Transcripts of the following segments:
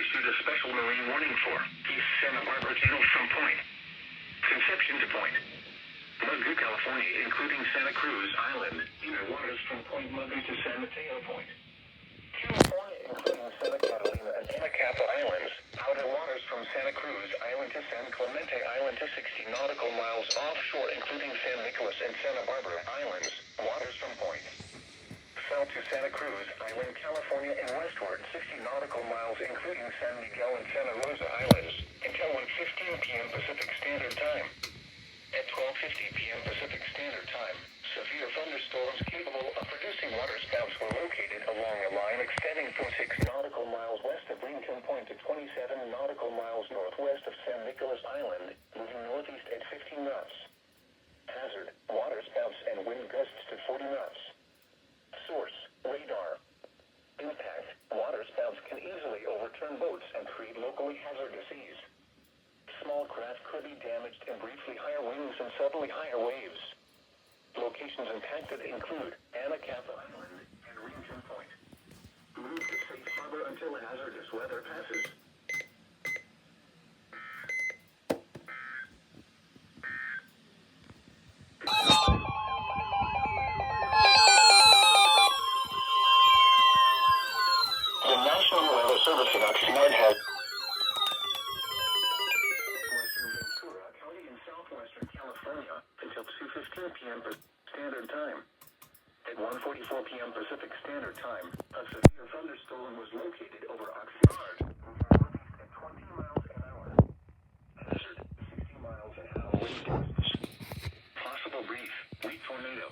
issued a special marine warning for East Santa Barbara Channel from Point Conception to Point Mugu, California, including Santa Cruz Island, inner waters from Point Mugu to San Mateo Point, California, including Santa Catalina and Anacapa Islands, outer waters from Santa Cruz Island to San Clemente Island to 60 nautical miles offshore, including San Nicolas and Santa Barbara Islands, waters from Point south to Santa Cruz Island, California, and westward 60 nautical miles, including San Miguel and Santa Rosa Islands, until 1:15 p.m. Pacific Standard Time. At 12:50 p.m. Pacific Standard Time, severe thunderstorms capable of producing waterspouts were located along a line extending from 6 nautical miles west of Lincoln Point to 27 nautical miles northwest of San Nicolas Island, moving northeast at 15 knots. Hazard: waterspouts and wind gusts to 40 knots. Source: radar. Impact: waterspouts can easily overturn boats and create locally hazardous seas. Small craft could be damaged in briefly higher winds and suddenly higher waves. Locations impacted include Anacapa Island and Lincoln Point. Move to safe harbor until hazardous weather passes. The National Weather Service in Oxnard has Western Ventura County in southwestern California until 2:15 p.m. Standard Time. At 1:44 p.m. Pacific Standard Time, a severe thunderstorm was located over Oxnard, moving northeast at 20 miles an hour. Hazard: 60 miles an hour wind gusts. Possible brief weak tornado.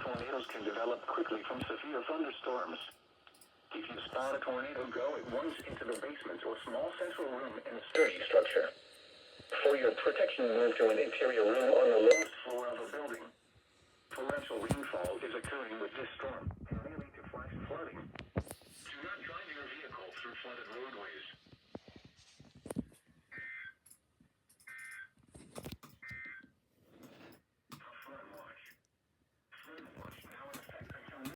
Tornadoes can develop quickly from severe thunderstorms. If you spot a tornado, go at once into the basement or small central room in a sturdy structure. For your protection, move to an interior room on the lowest floor of a building. Torrential rainfall is occurring with this storm and may lead to flash flooding. Do not drive your vehicle through flooded roadways.